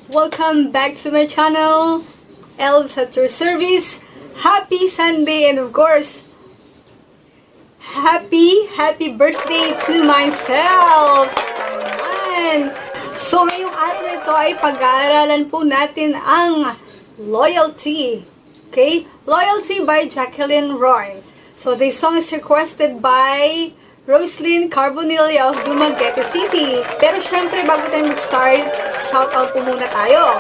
Welcome back to my channel. Elves at your service. Happy Sunday and of course, happy birthday to myself. Ayan. So ngayong araw na ito ay pag-aaralan po natin ang Loyalty. Okay? Loyalty by Jackielynroy. So this song is requested by Roslyn Carbonilla of Dumaguete City. Pero syempre, bago tayo mag-start, shoutout po muna tayo.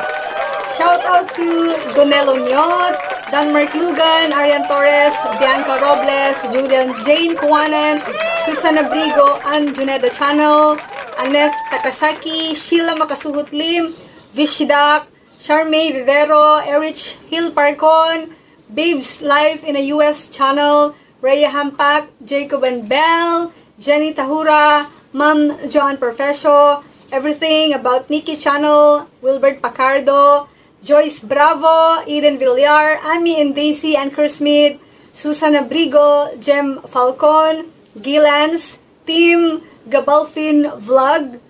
Shoutout to Donelo Nyot, Danmark Lugan, Arian Torres, Bianca Robles, Julian Jane Kuwanan, Susana Brigo, Ann Juneda Channel, Anes Takasaki, Sheila Makasuhut Lim, Vishidak, Charmaine Vivero, Erich Hill Parcon, Babes Life in a US Channel, Rhea Hampak, Jacob and Bell, Jenny Tahura, Ma'am Joan Profesio, Everything About Nikki Channel, Wilbert Pacardo, Joyce Bravo, Eden Villar, Amy and Daisy Anchor Smith, Susana Brigo, Jem Falcon, Gilans, Team Gabalfin Vlog,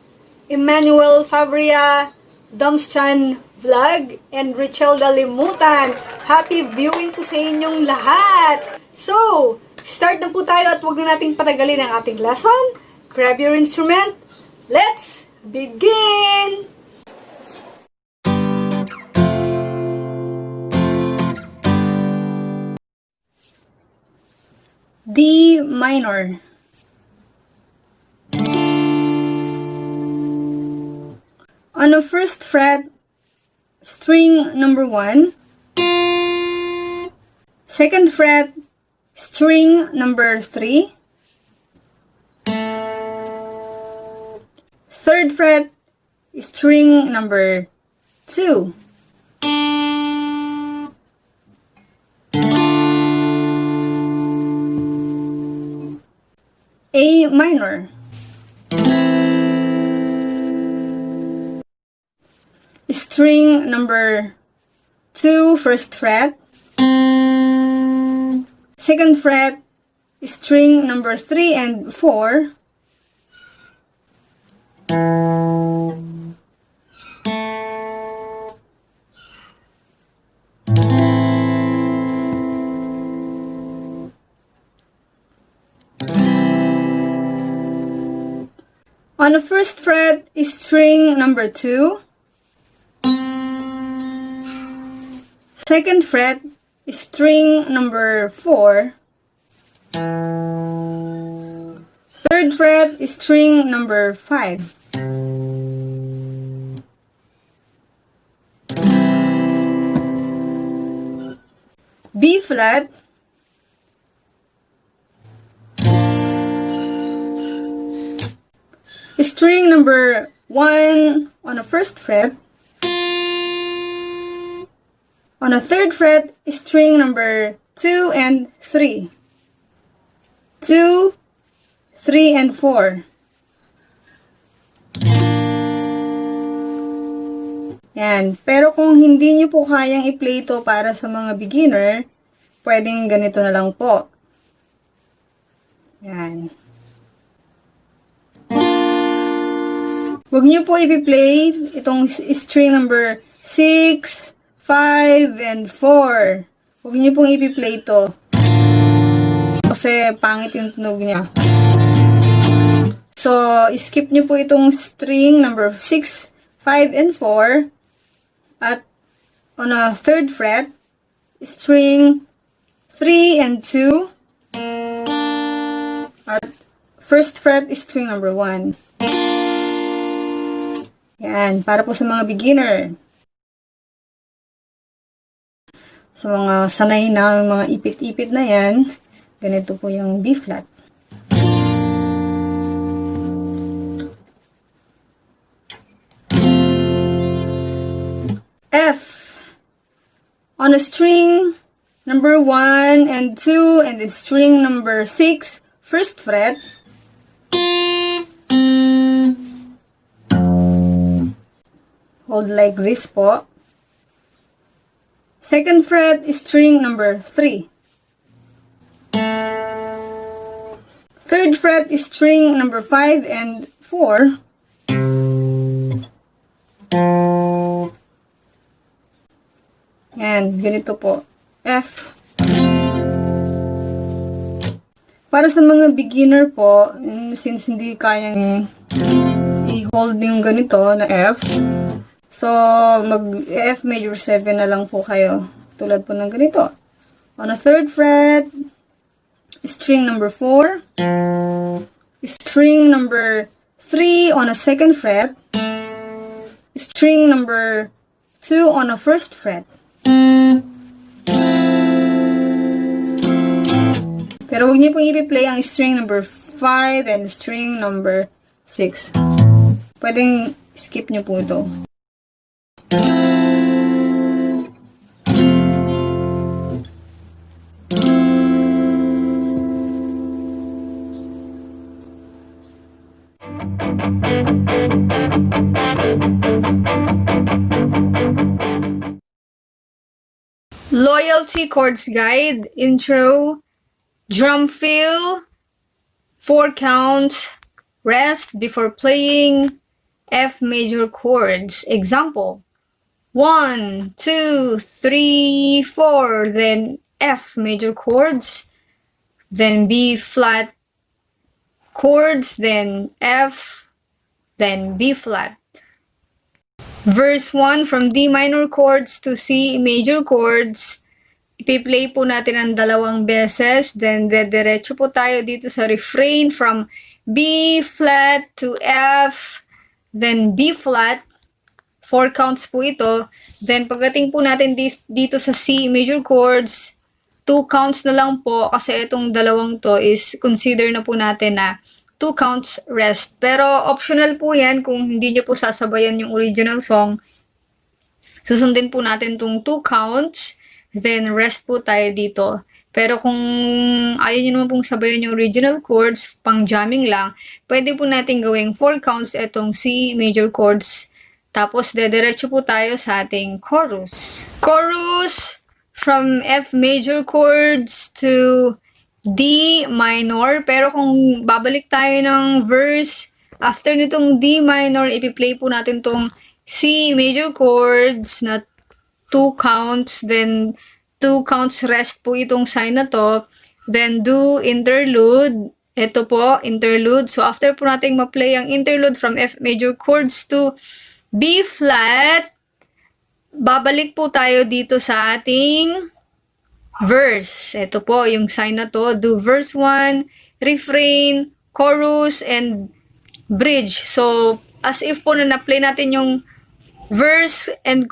Emmanuel Fabria, Domschan Vlog, and Richelda Limutan. Happy viewing po sa inyong lahat! So, start na po tayo at huwag na nating patagalin ang ating lesson. Grab your instrument. Let's begin! D minor. On the first fret, string number 1. Second fret, string number 3. Third fret, string number 2. A minor. String number 2, first fret. Second fret, string number 3 and 4. On the first fret is string number 2. Second fret is string number 4. Third fret is string number 5. B flat. String number 1 on the first fret. On the third fret, string number 2 and 3. 2, 3, and 4. Yan. Pero kung hindi nyo po kayang i-play ito para sa mga beginner, pwedeng ganito na lang po. Yan. Huwag nyo po i-play itong string number 6, 5, and 4. Huwag niyo pong i-play ito. Kasi pangit yung tunog niya. So, skip niyo po itong string number 6, 5, and 4. At on a third fret, string 3 and 2. At first fret is string number 1. Yan, para po sa mga beginner. Sa mga sanay na mga ipit-ipit na yan, ganito po yung B flat. F. On a string number 1 and 2 and the string number 6, first fret. Hold like this po. Second fret is string number 3. Third fret is string number 5 and 4. ganito po. F. Para sa mga beginner po, since hindi kayang i-hold yung ganito na F, so mag-F major 7 na lang po kayo. Tulad po ng ganito. On a 3rd fret, string number 4, string number 3 on a 2nd fret, string number 2 on a 1st fret. Pero huwag niyo pong i-play ang string number 5 and string number 6. Pwedeng skip niyo po ito. Loyalty Chords Guide, Intro, Drum Fill, 4 counts, rest before playing F major chords. Example, 1, 2, 3, 4, then F major chords, then B flat chords, then F, then B flat. Verse 1, from D minor chords to C major chords. Ipi-play po natin ang 2 beses. Then, diretso po tayo dito sa refrain from B flat to F. Then, B flat. 4 counts po ito. Then, pagdating po natin dito sa C major chords, 2 counts na lang po. Kasi itong 2 to is consider na po natin na 2 counts rest. Pero optional po yan kung hindi nyo po sasabayan yung original song. Susundin po natin tong 2 counts, then rest po tayo dito. Pero kung ayaw nyo naman pong sabayan yung original chords, pang jamming lang, pwede po natin gawing 4 counts itong C major chords. Tapos diretso po tayo sa ating chorus. Chorus from F major chords to D minor, pero kung babalik tayo ng verse, after nitong D minor, ipi-play po natin tong C major chords na 2 counts, then 2 counts rest po itong sign na to, then do interlude, ito po, interlude. So after po natin ma-play ang interlude from F major chords to B flat, babalik po tayo dito sa ating verse. Ito po, yung sign na to. Do verse 1, refrain, chorus, and bridge. So, as if po na na-play natin yung verse and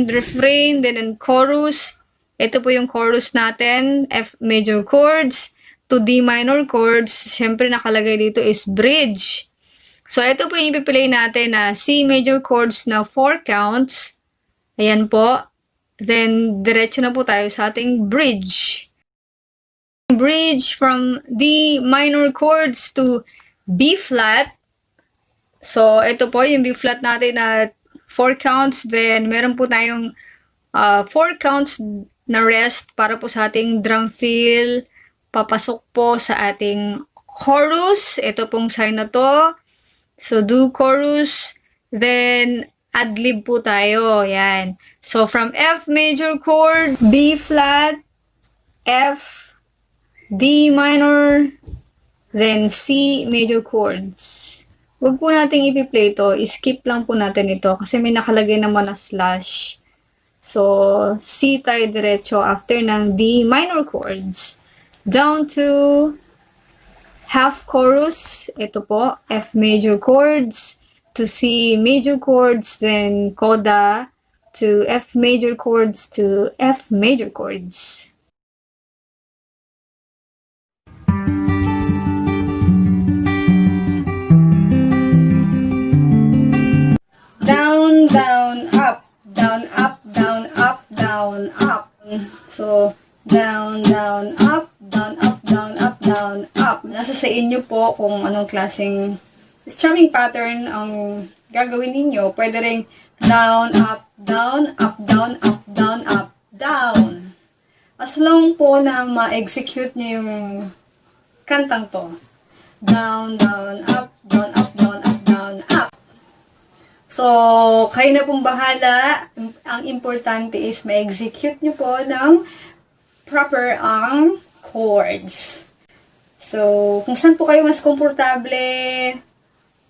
refrain, then and chorus. Ito po yung chorus natin, F major chords to D minor chords. Siyempre, nakalagay dito is bridge. So, ito po yung ipiplay natin na C major chords na 4 counts. Ayan po. Then, diretso na po tayo sa ating bridge. Bridge from D minor chords to B flat. So, ito po yung B flat natin na 4 counts. Then, meron po tayong 4 counts na rest para po sa ating drum fill. Papasok po sa ating chorus. Ito pong sign na to. So, do chorus. Then, ad-lib po tayo. Yan. So, from F major chord, B flat, F, D minor, then C major chords. Huwag po natin ipi-play ito. I-skip lang po natin ito kasi may nakalagay naman na slash. So, C tayo diretso after ng D minor chords. Down to half chorus. Ito po, F major chords to C major chords, then coda to F major chords to F major chords. Down, down, up, down, up, down, up, down, up. So, down, down, up, down, up, down, up, down, up. Nasa sa inyo po kung anong klaseng strumming pattern ang gagawin ninyo. Pwede ring down, up, down, up, down, up, down, up, down. As long po na ma-execute nyo yung kantang to. Down, down, up, down, up, down, up, down, up. So, kayo na pong bahala. Ang importante is ma-execute nyo po ng proper ang chords. So, kung saan po kayo mas komportable,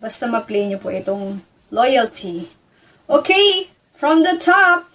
basta ma-play nyo po itong Loyalty. Okay, from the top.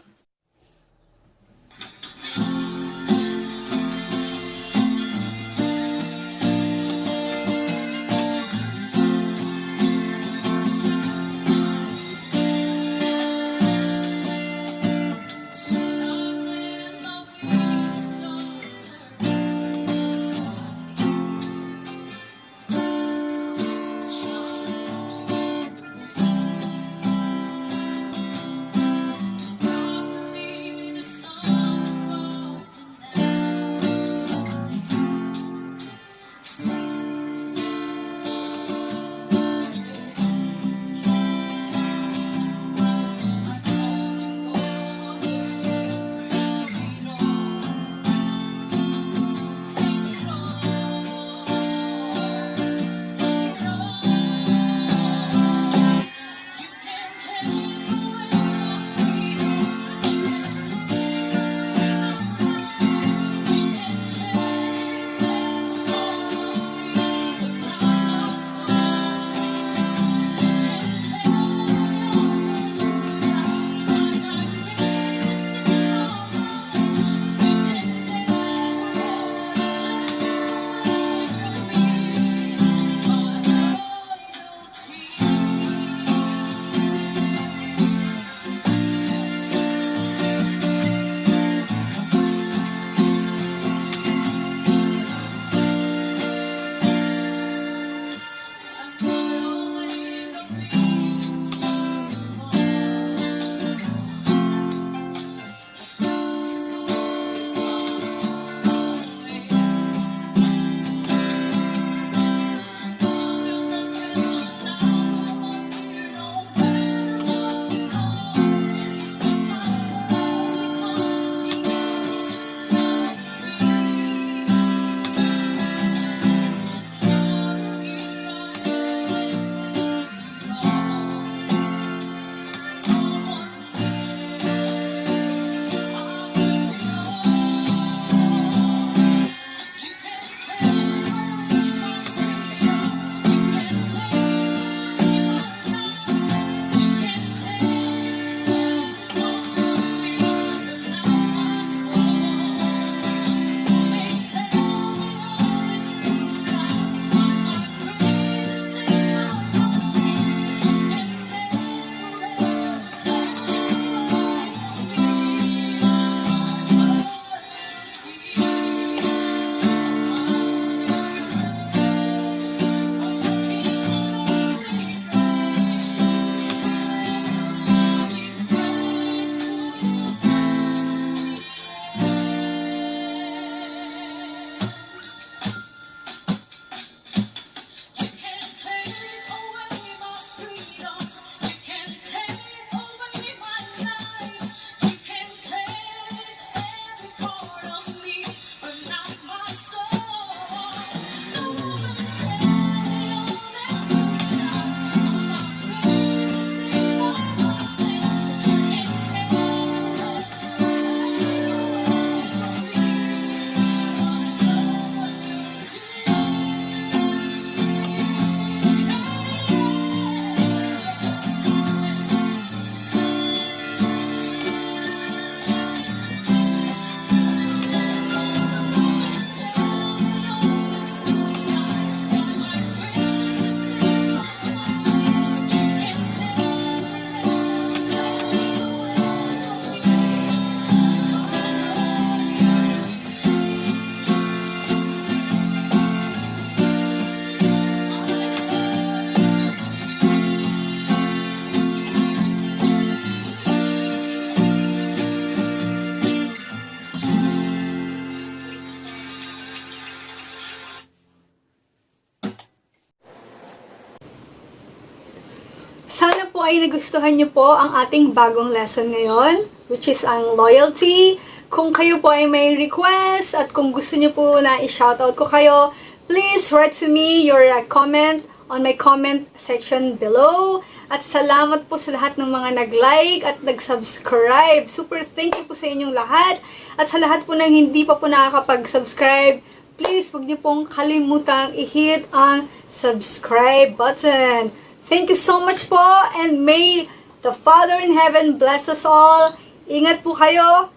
Sana po ay nagustuhan niyo po ang ating bagong lesson ngayon, which is ang loyalty. Kung kayo po ay may request at kung gusto niyo po na i-shoutout ko kayo, please write to me your comment on my comment section below. At salamat po sa lahat ng mga nag-like at nag-subscribe. Super thank you po sa inyong lahat. At sa lahat po ng hindi pa po nakakapag-subscribe, please huwag niyo pong kalimutang i-hit ang subscribe button. Thank you so much po, and may the Father in Heaven bless us all. Ingat po kayo.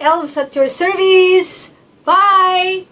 Elves at your service. Bye!